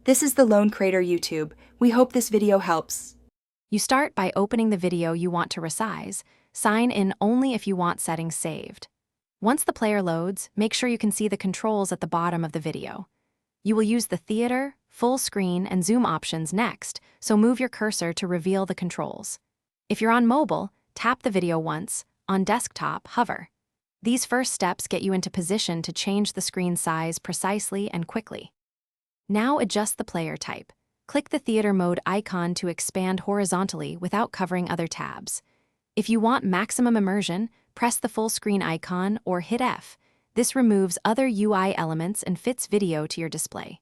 This is the Lone Creator YouTube. We hope this video helps. You start by opening the video you want to resize. Sign in only if you want settings saved. Once the player loads, make sure you can see the controls at the bottom of the video. You will use the theater, full screen, and zoom options next, so move your cursor to reveal the controls. If you're on mobile, tap the video once. On desktop, hover. These first steps get you into position to change the screen size precisely and quickly. Now adjust the player type. Click the theater mode icon to expand horizontally without covering other tabs. If you want maximum immersion, press the full screen icon or hit F. This removes other UI elements and fits video to your display.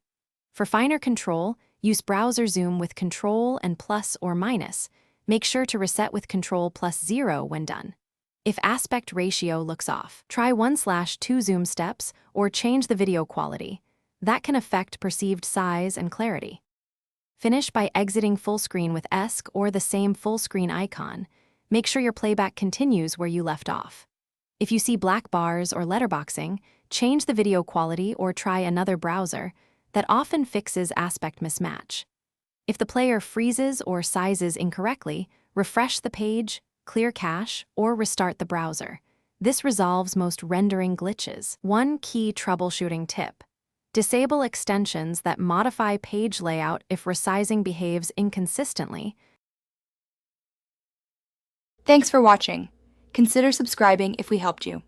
For finer control, use browser zoom with Control and plus or minus. Make sure to reset with Control plus 0 when done. If aspect ratio looks off, try 1/2 zoom steps or change the video quality. That can affect perceived size and clarity. Finish by exiting full screen with ESC or the same full screen icon. Make sure your playback continues where you left off. If you see black bars or letterboxing, change the video quality or try another browser. That often fixes aspect mismatch. If the player freezes or sizes incorrectly, refresh the page, clear cache, or restart the browser. This resolves most rendering glitches. One key troubleshooting tip: disable extensions that modify page layout if resizing behaves inconsistently. Thanks for watching. Consider subscribing if we helped you.